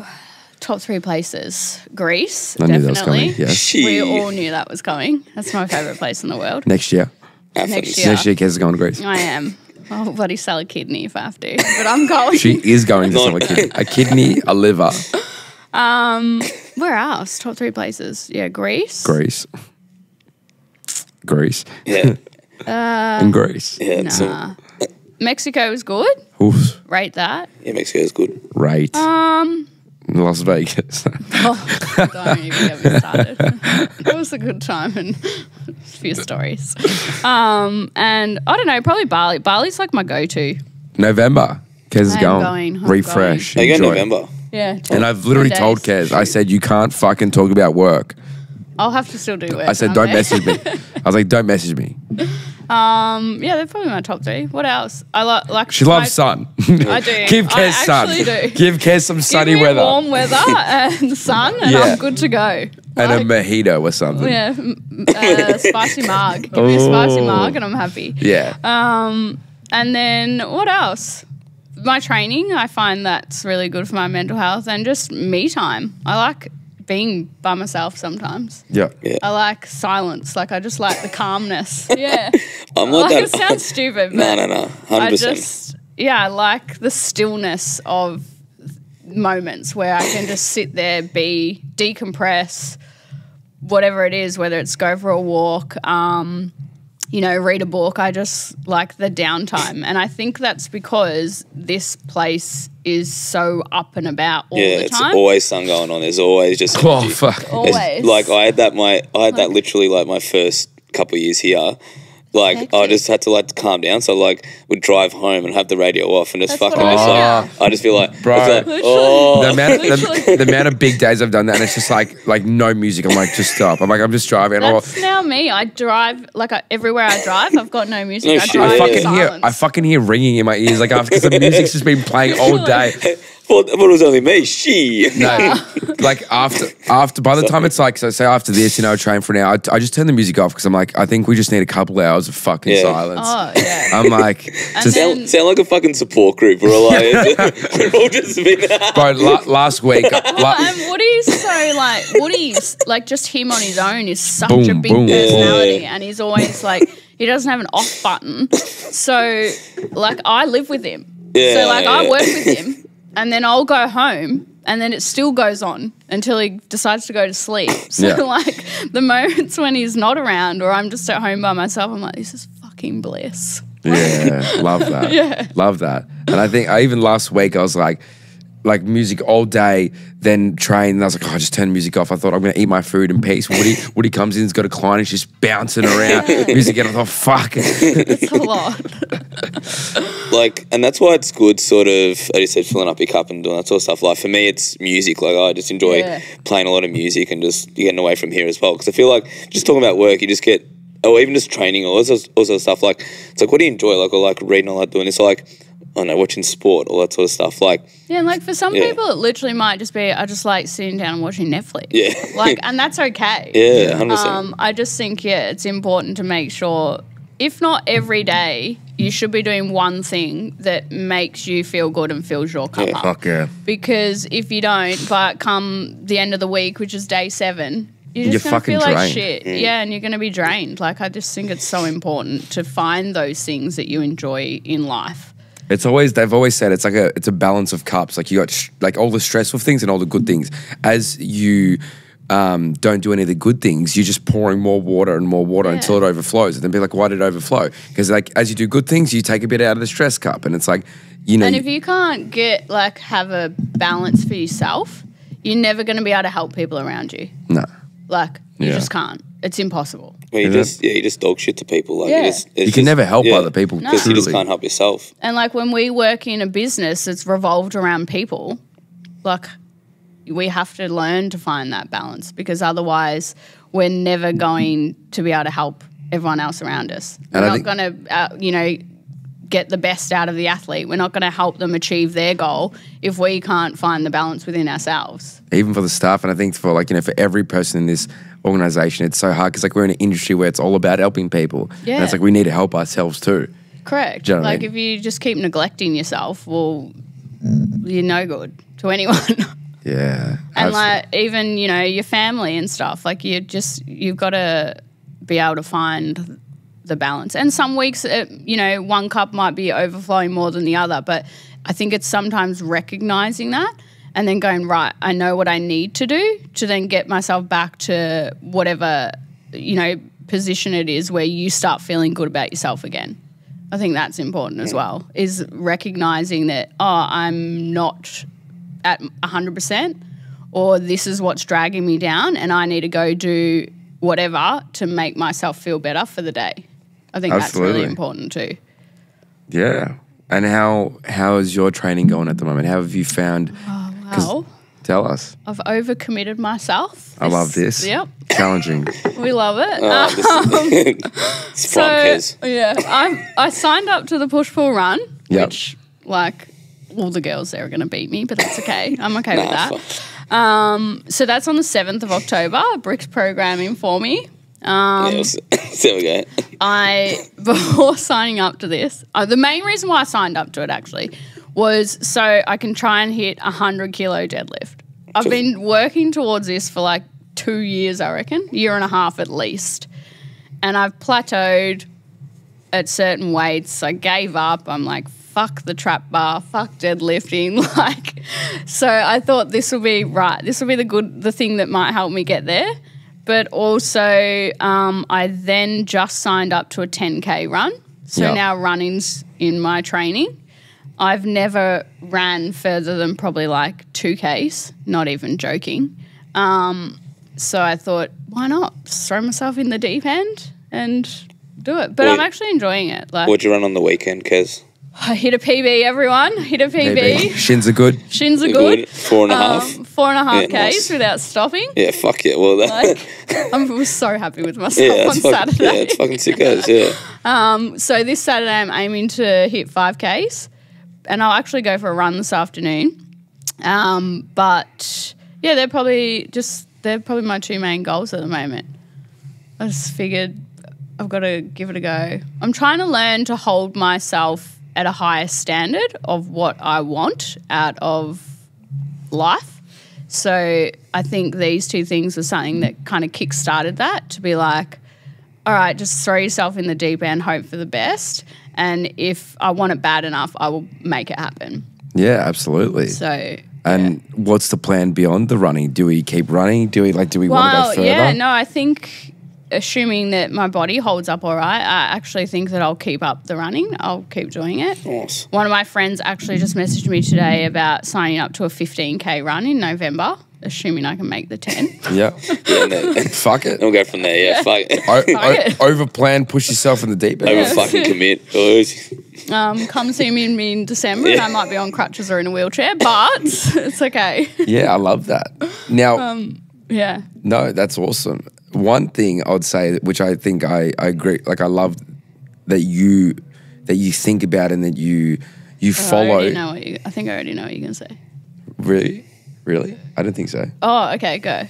Top 3 places. Greece, I knew definitely. that was coming, yes. We all knew that was coming. That's my favourite place in the world. Next year. Next year. Next year, Kaz is going to Greece. I am. I'll bloody sell a kidney if I have to. But I'm going. She is going to sell a kidney, a liver. Where else? Top 3 places. Yeah, Greece. Greece. Yeah. And Greece. Yeah. Nah. So, Mexico is good. Oof. Rate that. yeah, Mexico is good. Right. Las Vegas. Don't even get me started. It was a good time and a few stories. And I don't know, probably Bali. Bali's like my go-to. November. Kez is I'm going. I'm Refresh. They go in Enjoy. November. Yeah. And I've literally 2 told days. Kez, I said, you can't fucking talk about work. I'll have to still do it. I said, don't message me. I was like, don't message me. Yeah, they're probably my top 3. What else? I like. She loves sun. I do. Give Kez sun. actually do. Give Kez some sunny Give me weather. warm weather and sun, and Yeah. I'm good to go. And Like, a mojito or something. yeah, spicy marg. Give me a spicy marg and I'm happy. Yeah. And then what else? My training, I find that's really good for my mental health, and just me time. I like being by myself sometimes. Yeah. I like silence. Like, I just like the calmness. Yeah. I'm like that. It sounds stupid, but No. 100%. I like the stillness of moments where I can just sit there, decompress, whatever it is, whether it's go for a walk, read a book. I just like the downtime. And I think that's because this place is so up and about all the time. It's always something going on. There's always just Oh, energy. fuck. Always. Like I had that literally like my first couple of years here. Like I Hectic. just had to like calm down. So like would drive home and have the radio off and just That's fucking what just I like I just feel like, Bro. I feel like Literally. oh The amount of big days I've done that, and it's just like no music. I'm like, just stop. I'm like, I'm just driving. That's now me. I drive, everywhere I drive, I've got no music. No I shit. drive I in fucking silence. hear ringing in my ears, like after because the music's just been playing all day. well, it was only me. She. No, like after by the time it's like, so say after this, train for an hour, I just turn the music off because I'm like, I think we just need a couple hours of fucking Yeah. silence. Oh, yeah. I'm like, And just, then- Sound like a fucking support group. We're all like, we're all just been. bro, last week, And Woody's just him on his own is such a Boom, big boom. personality, and he's always like, he doesn't have an off button. So like I live with him. Yeah, So like I yeah. work with him, and then I'll go home, and then it still goes on until he decides to go to sleep. So Yeah. like the moments when he's not around, or I'm just at home by myself, I'm like, this is fucking bliss. yeah, love that. Yeah. Love that. And I think even last week I was like music all day, then train, and I was like, I just turn the music off. I thought I'm going to eat my food in peace. Woody comes in, he's got a client, he's just bouncing around. Music, and I thought, fuck. It's a lot. Like, and that's why it's good, sort of, as you said, filling up your cup and doing that sort of stuff. Like, for me, it's music. Like, I just enjoy Yeah. playing a lot of music and just getting away from here as well. Because I feel like just talking about work, you just get, or even just training or all sort of stuff. Like, it's like, what do you enjoy? Like, or like reading, all that, doing this, or like, I don't know, watching sport, all that sort of stuff. Like, Yeah, and like for some Yeah. people, it literally might just be I just like sitting down and watching Netflix. Yeah. Like, and that's okay. yeah, 100%. I just think it's important to make sure, if not every day, you should be doing one thing that makes you feel good and fills your cup up. Fuck yeah. Because if you don't, but come the end of the week, which is day 7, you're just You're going to fucking feel like drained. shit. Yeah, and you're going to be drained. Like, I just think it's so important to find those things that you enjoy in life. They've always said it's a balance of cups. Like you got like all the stressful things and all the good things. As you don't do any of the good things, you're just pouring more water and more water until it overflows. And then be like, why did it overflow? Because like as you do good things, you take a bit out of the stress cup, and it's like, And if you can't have a balance for yourself, you're never going to be able to help people around you. no. Like, you Yeah. just can't. It's impossible. Well, you just dog shit to people. Like, Yeah. You can never help other people. because you just truly. can't help yourself. And like when we work in a business that's revolved around people, like we have to learn to find that balance, because otherwise we're never going to be able to help everyone else around us. And We're I not going to, get the best out of the athlete. We're not going to help them achieve their goal if we can't find the balance within ourselves. Even for the staff, and I think for for every person in this organization, it's so hard because like we're in an industry where it's all about helping people. Yeah. And it's like we need to help ourselves too. Correct. Do you know what I Like mean? if you just keep neglecting yourself, well, you're no good to anyone. Yeah. And like even your family and stuff, like you've got to be able to find the balance. And some weeks one cup might be overflowing more than the other, but I think it's sometimes recognizing that and then going, right, I know what I need to do to then get myself back to whatever position it is where you start feeling good about yourself again. I think that's important as well, is recognizing that, I'm not at 100%, or this is what's dragging me down and I need to go do whatever to make myself feel better for the day. I think that's Absolutely. really important too. Yeah. And how is your training going at the moment? How have you found? Well, Tell us. I've overcommitted myself. I love this. Yep, Challenging. we love it. It's from Kez. Yeah, I signed up to the push-pull run, Yep. which like all the girls there are going to beat me, but that's okay. I'm okay with Nah, that. So that's on the 7th of October. Brick's programming for me. There we go. Before signing up to this, the main reason why I signed up to it actually was so I can try and hit 100 kilo deadlift. I've been working towards this for like 2 years, I reckon, year and a half at least. And I've plateaued at certain weights. I gave up. I'm like, fuck the trap bar, fuck deadlifting. So I thought this will be right. This will be the thing that might help me get there. But also, I then just signed up to a 10K run. So now running's in my training. I've never ran further than probably like 2Ks, not even joking. So I thought, why not just throw myself in the deep end and do it? But I'm actually enjoying it. What'd you run on the weekend, Kez? I hit a PB, everyone. Hit a PB. Shins are good. Shins are good. 4.5? 4.5 Ks nice. without stopping. Yeah, fuck yeah. Well, I was so happy with myself on Saturday. Yeah, it's fucking sick as, yeah. So this Saturday I'm aiming to hit 5Ks and I'll actually go for a run this afternoon. But yeah, they're probably my two main goals at the moment. I just figured I've got to give it a go. I'm trying to learn to hold myself at a higher standard of what I want out of life. So I think these two things were something that kind of kick-started that, to be like, all right, just throw yourself in the deep end, hope for the best. And if I want it bad enough, I will make it happen. Yeah, absolutely. So... And what's the plan beyond the running? Do we keep running? Do we want to go further? Yeah, no, I think assuming that my body holds up all right, I actually think that I'll keep up the running. I'll keep doing it. Nice. One of my friends actually just messaged me today about signing up to a 15K run in November, assuming I can make the 10. Yeah. No. Fuck it. We'll go from there, yeah. Fuck it. Over plan, push yourself in the deep end. Over fucking commit, boys. Come see me in December and I might be on crutches or in a wheelchair, but it's okay. Yeah, I love that. Now, Yeah. no, that's awesome. One thing I'd say, which I think I agree, like I love that you think about and that you follow. I think I already know what you're going to say. Really? I don't think so. Oh, okay, go.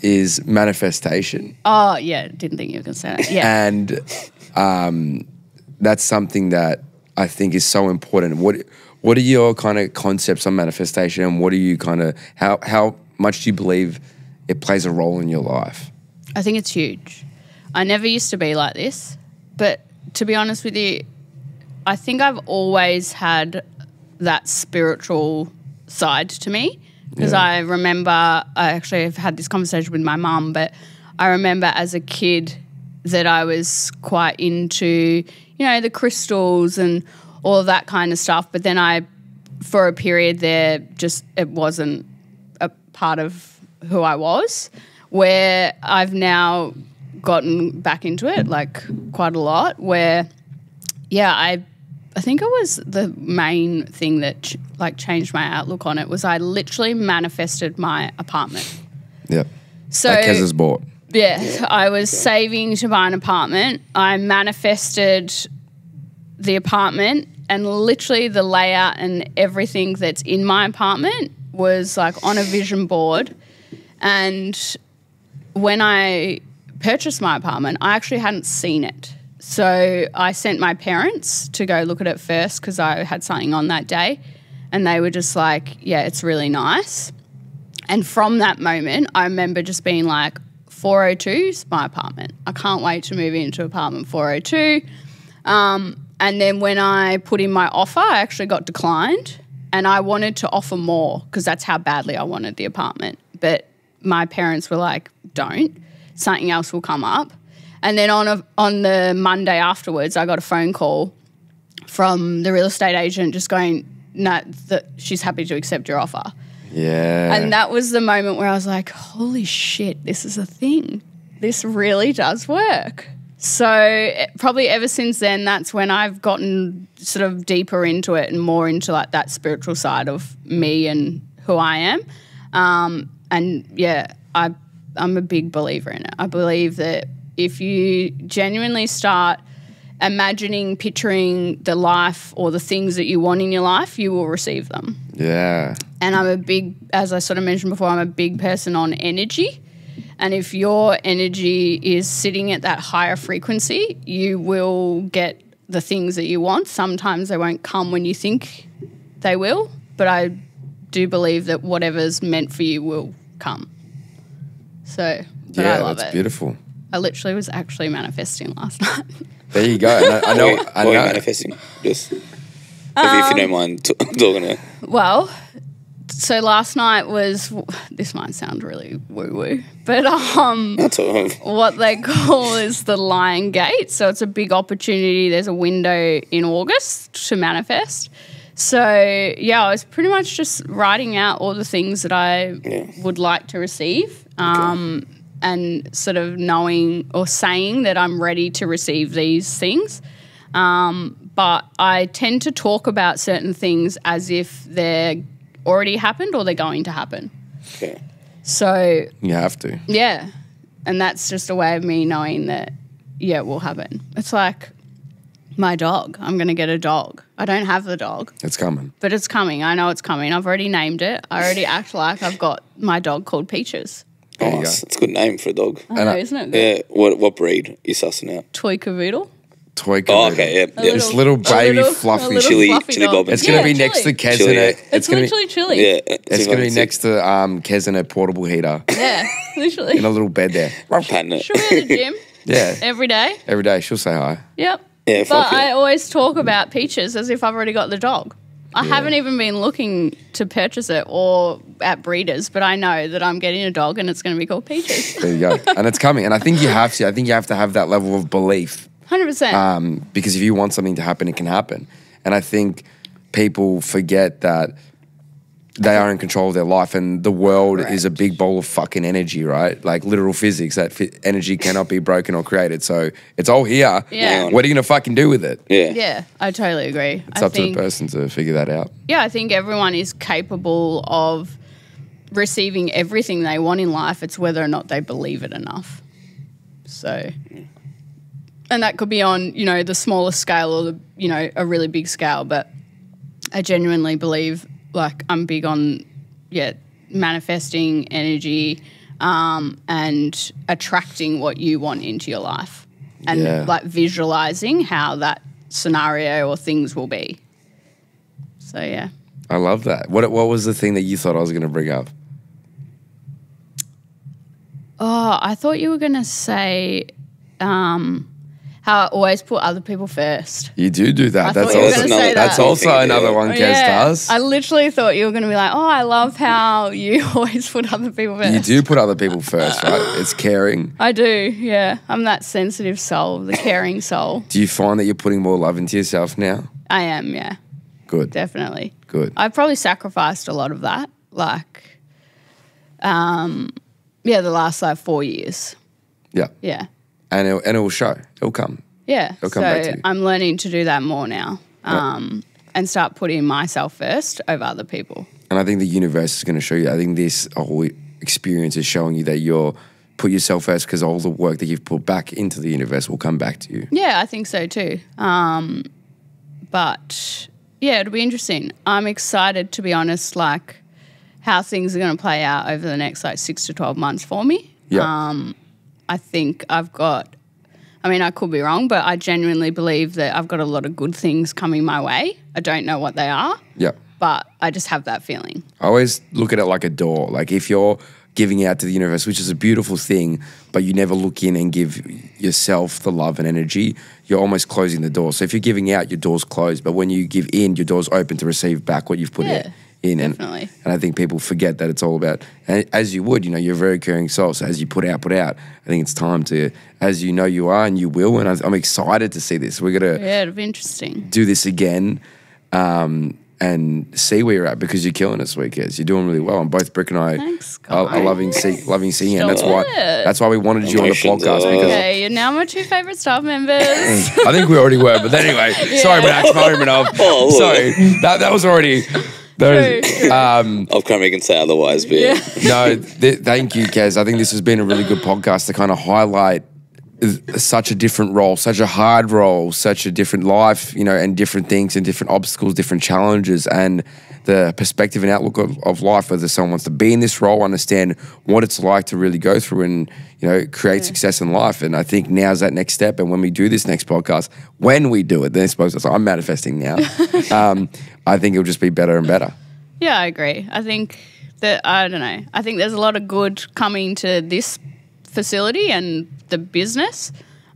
Is manifestation. Oh, yeah, didn't think you were going to say that. Yeah. And that's something that I think is so important. What are your kind of concepts on manifestation, and what are you kind of how much do you believe it plays a role in your life? I think it's huge. I never used to be like this, but to be honest with you, I think I've always had that spiritual side to me, because I remember, I actually have had this conversation with my mum, but I remember as a kid that I was quite into, the crystals and all of that kind of stuff, but then for a period there, it wasn't a part of who I was, where I've now gotten back into it, like quite a lot, where, I think it was the main thing that changed my outlook on it was I literally manifested my apartment. Yeah. So that Kez has bought. Yeah, I was saving to buy an apartment. I manifested the apartment, and literally the layout and everything that's in my apartment was like on a vision board. And when I purchased my apartment, I actually hadn't seen it. So I sent my parents to go look at it first because I had something on that day, and they were just like, yeah, it's really nice. And from that moment, I remember just being like, 402 is my apartment. I can't wait to move into apartment 402. And then when I put in my offer, I actually got declined, and I wanted to offer more because that's how badly I wanted the apartment. But my parents were like, don't. Something else will come up. And then on the Monday afterwards, I got a phone call from the real estate agent just going, no, she's happy to accept your offer. Yeah. And that was the moment where I was like, holy shit, this is a thing. This really does work. So probably ever since then, that's when I've gotten sort of deeper into it and more into like that spiritual side of me and who I am. And yeah, I'm a big believer in it. I believe that if you genuinely start imagining, picturing the life or the things that you want in your life, you will receive them. Yeah. And I'm a big, as I sort of mentioned before, I'm a big person on energy. And if your energy is sitting at that higher frequency, you will get the things that you want. Sometimes they won't come when you think they will, but I do believe that whatever's meant for you will come. So, but I love that's it. beautiful. I literally was actually manifesting last night. There you go. And I know. What are you manifesting? Just if you don't mind talking to. Well, so last night was, this might sound really woo-woo, but That's all right. what they call is the Lion Gate. So it's a big opportunity. There's a window in August to manifest. So, yeah, I was pretty much just writing out all the things that I would like to receive and sort of knowing or saying that I'm ready to receive these things. But I tend to talk about certain things as if they're already happened or they're going to happen. Okay. So You have to. yeah, and that's just a way of me knowing that it will happen. It's like my dog. I'm going to get a dog. I don't have the dog, It's coming. but it's coming. I know it's coming. I've already named it. I already act like I've got my dog called Peaches. There you Nice. That's a good name for a dog. I know, isn't it? Good? Yeah. What breed are you sussing out? Toy Cavoodle. Toy Oh, cavoodle. okay. Yeah. A Yeah. This little baby fluffy a little Chili- fluffy chili dog. bobbin. It's going to be chili. next to Kez Chili, in it. yeah. It's literally chili. Yeah. It's going to be next to Kez in a portable heater Yeah, literally. in a little bed there. Patting it. She'll be at the gym Yeah. every day. Every day she'll say hi. Yep. Yeah, fuck But it. I always talk about Peaches as if I've already got the dog. I haven't even been looking to purchase it or at breeders, but I know that I'm getting a dog and it's going to be called Peaches. There you go. And it's coming. And I think you have to. I think you have to have that level of belief. 100%. Because if you want something to happen, it can happen. And I think people forget that they are in control of their life, and the world is a big bowl of fucking energy, right? Like literal physics, that energy cannot be broken or created. So it's all here. Yeah. What are you going to fucking do with it? Yeah. Yeah, I totally agree. It's up to the person to figure that out. Yeah, I think everyone is capable of receiving everything they want in life. It's whether or not they believe it enough. So, and that could be on, the smallest scale or the, a really big scale. But I genuinely believe, like, I'm big on, manifesting energy and attracting what you want into your life and like visualizing how that scenario or things will be. So, yeah. I love that. What was the thing that you thought I was going to bring up? Oh, I thought you were going to say how I always put other people first. You do that. I That's thought you were also gonna say that's that. also another one Kez does. I literally thought you were going to be like, oh, I love how you always put other people first. You do put other people first, right? It's caring. I do, yeah. I'm that sensitive soul, the caring soul. Do you find that you're putting more love into yourself now? I am, yeah, Good. definitely. Good. I've probably sacrificed a lot of that, like, the last 4 years. Yeah. Yeah. And it will show. It'll come. Yeah. It'll come back to you. I'm learning to do that more now and start putting myself first over other people. And I think the universe is going to show you. I think this whole experience is showing you that you're put yourself first because all the work that you've put back into the universe will come back to you. Yeah, I think so too. But yeah, it'll be interesting. I'm excited, to be honest, like how things are going to play out over the next 6 to 12 months for me. Yeah. I think I could be wrong, but I genuinely believe that I've got a lot of good things coming my way. I don't know what they are, Yeah. but I just have that feeling. I always look at it like a door. Like if you're giving out to the universe, which is a beautiful thing, but you never look in and give yourself the love and energy, you're almost closing the door. So if you're giving out, your door's closed. But when you give in, your door's open to receive back what you've put in. Definitely. And I think people forget that it's all about, and as you would, you're a very caring soul. So as you put out, I think it's time to, as you are and you will, and I'm excited to see this. We're going to it'll be interesting. do this again and see where you're at because you're killing us, Weekends. You're doing really well. And both Brick and I Thanks, are guys. loving seeing it. And Stop that's why we wanted you on the Emotions podcast are- because Okay, you're now my 2 favourite staff members. I think we already were. But anyway, sorry, Max, Oh, look. sorry. That was already... True. I've come can say otherwise, but No, thank you, Kez. I think this has been a really good podcast to kind of highlight such a different role, such a hard role, such a different life, you know, and different things and different obstacles, different challenges, and the perspective and outlook of life, whether someone wants to be in this role, understand what it's like to really go through and, you know, create success in life. And I think now's that next step. And when we do this next podcast, when we do it, the next podcast, I'm manifesting now, I think it'll just be better and better. Yeah, I agree. I think that, I don't know, I think there's a lot of good coming to this facility and the business.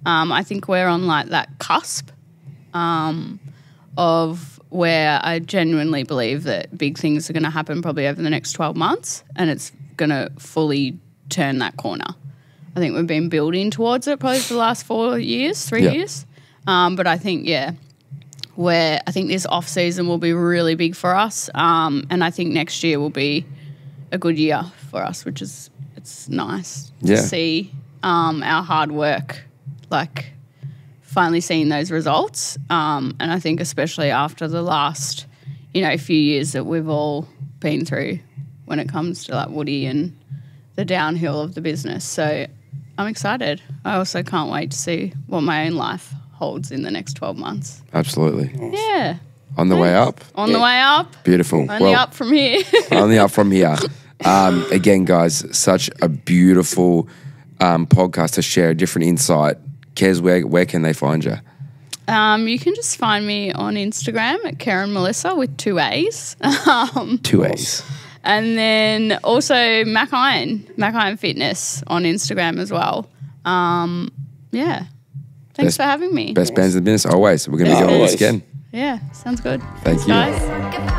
I think we're on like that cusp of where I genuinely believe that big things are going to happen probably over the next 12 months, and it's going to fully turn that corner. I think we've been building towards it probably for the last 3 years. But I think, I think this off season will be really big for us, and I think next year will be a good year for us, which is, it's nice to see our hard work, like finally seeing those results. And I think especially after the last, you know, few years that we've all been through when it comes to like Woody and the downhill of the business. So I'm excited. I also can't wait to see what my own life holds in the next 12 months. Absolutely. Yeah. On the way up. On the way up. Beautiful. Only up from here. Only up from here. Again, guys, such a beautiful podcast to share a different insight. Kez, where can they find you? You can just find me on Instagram at Kerryn Melissa with 2 A's. 2 A's. And then also Mac Iron Fitness on Instagram as well. Yeah. Thanks for having me. Best bands in the business, always. We're going to be doing this again. Yeah, sounds good. Thank Thanks, you. guys.